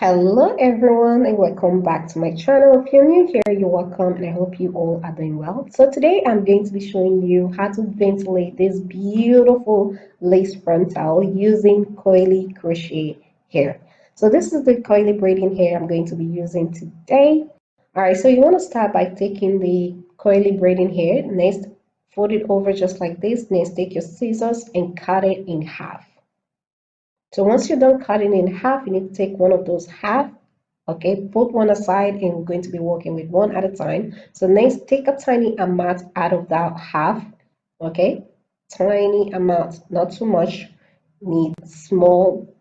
Hello everyone and welcome back to my channel. If you're new here, you're welcome and I hope you all are doing well. So today I'm going to be showing you how to ventilate this beautiful lace frontal using coily crochet hair. So this is the coily braiding hair I'm going to be using today. Alright, so you want to start by taking the coily braiding hair. Next, fold it over just like this. Next, take your scissors and cut it in half. So once you're done cutting in half, you need to take one of those half, okay, put one aside, and we're going to be working with one at a time. So next, take a tiny amount out of that half, okay, tiny amount, not too much. Need small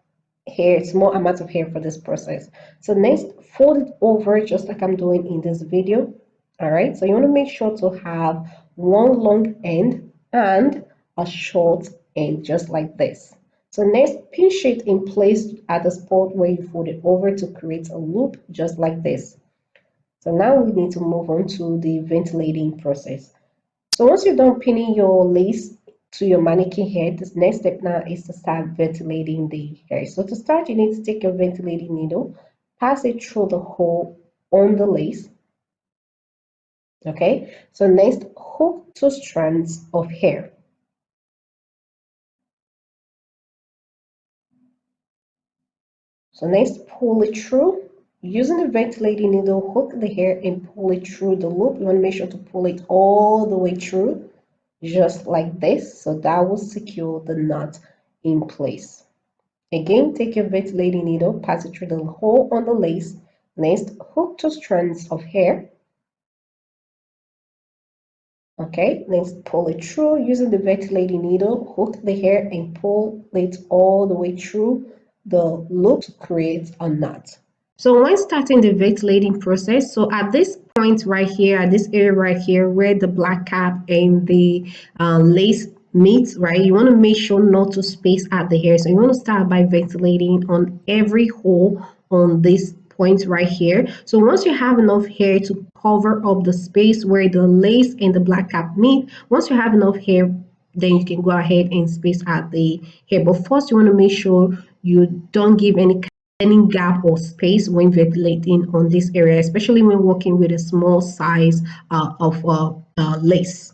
hair, small amount of hair for this process. So next, fold it over just like I'm doing in this video. All right, so you want to make sure to have one long end and a short end, just like this. So next, pinch it in place at the spot where you fold it over to create a loop, just like this. So now we need to move on to the ventilating process. So once you're done pinning your lace to your mannequin hair, this next step now is to start ventilating the hair. So to start, you need to take your ventilating needle, pass it through the hole on the lace. Okay, so next, hook 2 strands of hair. So next, pull it through. Using the ventilating needle, hook the hair and pull it through the loop. You want to make sure to pull it all the way through, just like this, so that will secure the knot in place. Again, take your ventilating needle, pass it through the hole on the lace. Next, hook 2 strands of hair. Okay, next pull it through. Using the ventilating needle, hook the hair and pull it all the way through the loop to create a knot. So when starting the ventilating process, so at this point right here, at this area right here where the black cap and the lace meet, right, you want to make sure not to space out the hair. So you want to start by ventilating on every hole on this point right here. So once you have enough hair to cover up the space where the lace and the black cap meet, once you have enough hair, then you can go ahead and space out the hair. But first, you want to make sure you don't give any gap or space when ventilating on this area, especially when working with a small size of lace.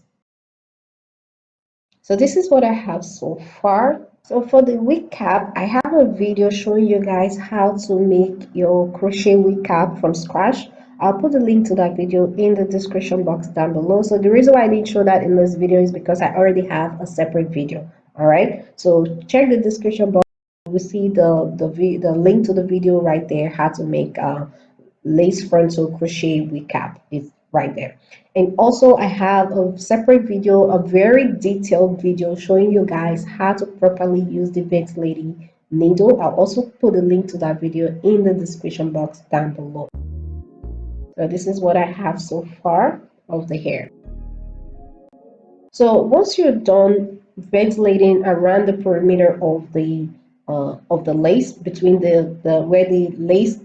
So this is what I have so far. So for the wig cap, I have a video showing you guys how to make your crochet wig cap from scratch. I'll put the link to that video in the description box down below. So the reason why I didn't show that in this video is because I already have a separate video. All right, so check the description box. You will see the link to the video right there, how to make lace frontal crochet wig cap. It's right there. And also I have a separate video, a very detailed video showing you guys how to properly use the ventilating needle. I'll also put a link to that video in the description box down below. So this is what I have so far of the hair. So once you're done ventilating around the perimeter of the lace, between the where the lace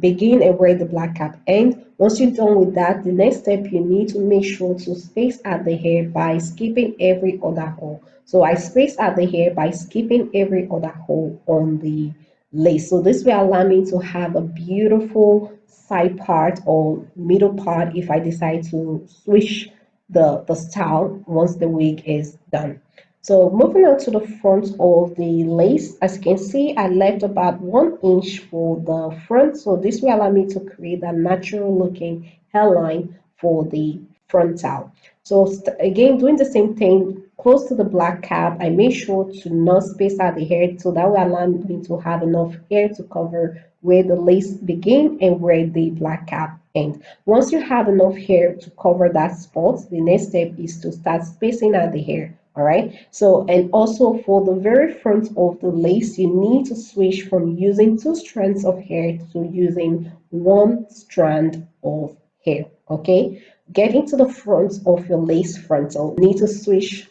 begin and where the black cap ends. Once you're done with that, the next step, you need to make sure to space out the hair by skipping every other hole. So I space out the hair by skipping every other hole on the lace. So this will allow me to have a beautiful side part or middle part if I decide to switch the style once the wig is done. So moving on to the front of the lace, as you can see, I left about 1 inch for the front. So this will allow me to create a natural looking hairline for the frontal. So again, doing the same thing, close to the black cap, I made sure to not space out the hair, so that will allow me to have enough hair to cover where the lace begin and where the black cap ends. Once you have enough hair to cover that spot, the next step is to start spacing out the hair. All right, so and also for the very front of the lace, you need to switch from using 2 strands of hair to using 1 strand of hair. Okay, getting to the front of your lace frontal, you need to switch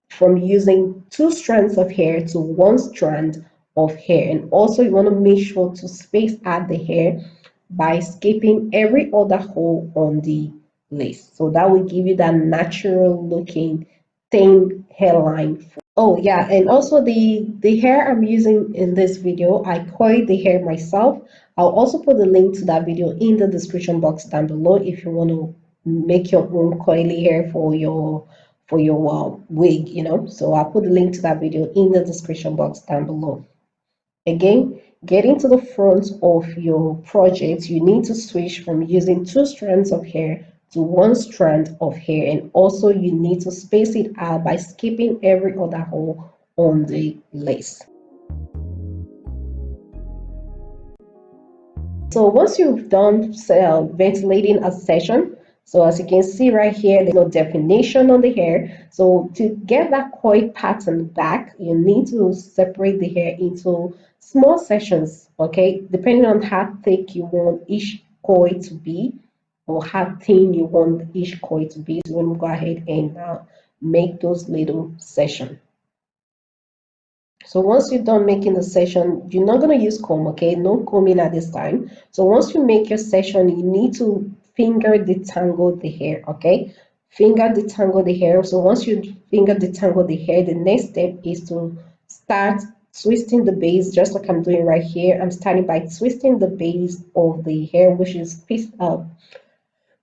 from using 2 strands of hair to 1 strand of hair. And also you want to make sure to space out the hair by skipping every other hole on the lace, so that will give you that natural looking thin hairline Oh yeah, and also the hair I'm using in this video, I coiled the hair myself. I'll also put the link to that video in the description box down below if you want to make your own coily hair for your wig, you know. So I'll put the link to that video in the description box down below. Again, getting to the front of your project, you need to switch from using two strands of hair to one strand of hair, and also you need to space it out by skipping every other hole on the lace. So once you've done ventilating a section, so as you can see right here, there's no definition on the hair. So to get that coil pattern back, you need to separate the hair into small sections, okay? Depending on how thick you want each coil to be or how thin you want each coil to be. So we're gonna go ahead and make those little sections. So once you're done making the session, you're not going to use comb, okay? No combing at this time. So once you make your session, you need to finger detangle the hair, okay? Finger detangle the hair. So once you finger detangle the hair, the next step is to start twisting the base, just like I'm doing right here. I'm starting by twisting the base of the hair, which is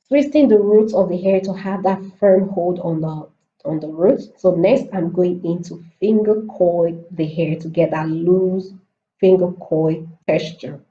twisting the roots of the hair to have that firm hold on the roots. So next I'm going into finger coil the hair to get that loose finger coil texture.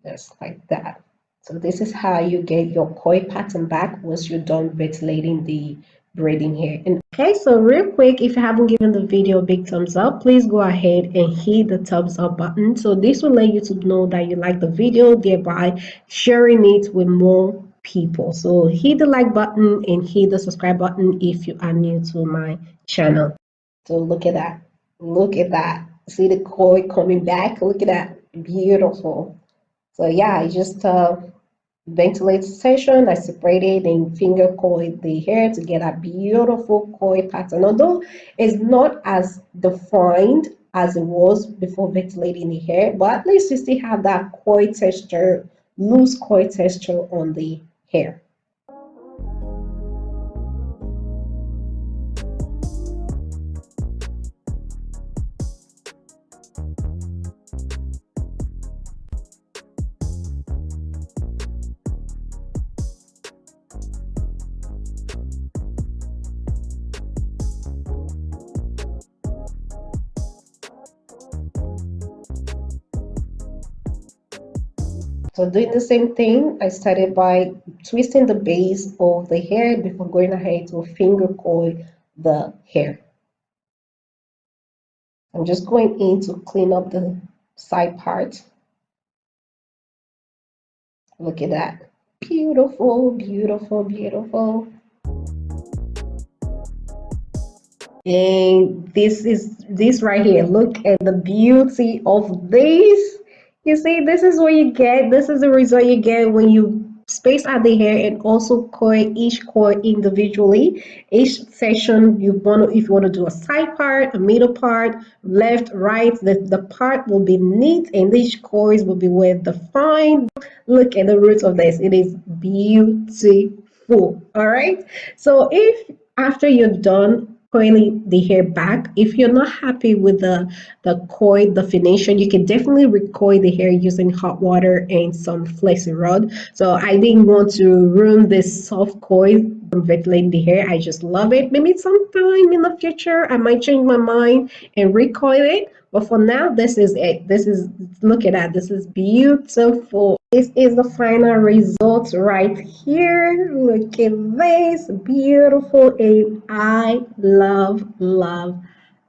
Just like that. So this is how you get your coil pattern back once you're done ventilating the braiding hair. And okay, so real quick, if you haven't given the video a big thumbs up, please go ahead and hit the thumbs up button. So this will let you to know that you like the video, thereby sharing it with more people. So hit the like button and hit the subscribe button if you are new to my channel. So look at that. Look at that. See the coil coming back? Look at that. Beautiful. So yeah, I just ventilate session. I separated and finger coiled the hair to get a beautiful coil pattern. Although it's not as defined as it was before ventilating the hair, but at least you still have that coil texture, loose coil texture on the hair. So doing the same thing, I started by twisting the base of the hair before going ahead to finger coil the hair. I'm just going in to clean up the side part. Look at that. Beautiful, beautiful, beautiful. And this right here. Look at the beauty of this. You see, this is what you get. This is the result you get when you space out the hair and also coil each coil individually. Each section you want to, if you want to do a side part, a middle part, left, right, the part will be neat and each coils will be well defined. Look at the roots of this. It is beautiful. All right. So if after you're done coiling the hair back, if you're not happy with the coil definition, you can definitely recoil the hair using hot water and some flexi rod. So I didn't want to ruin this soft coil from ventilating the hair. I just love it. Maybe sometime in the future I might change my mind and recoil it, but for now this is it. This is, look at that, this is beautiful. This is the final result right here. Look at this, beautiful, and I love, love,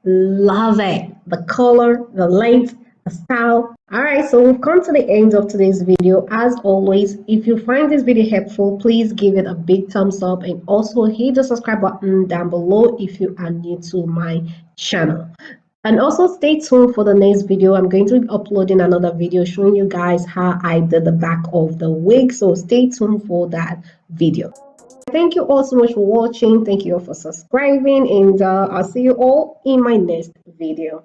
love it. The color, the length, the style. All right, so we've come to the end of today's video. As always, if you find this video helpful, please give it a big thumbs up and also hit the subscribe button down below if you are new to my channel. And also stay tuned for the next video. I'm going to be uploading another video showing you guys how I did the back of the wig. So stay tuned for that video. Thank you all so much for watching. Thank you all for subscribing, and I'll see you all in my next video.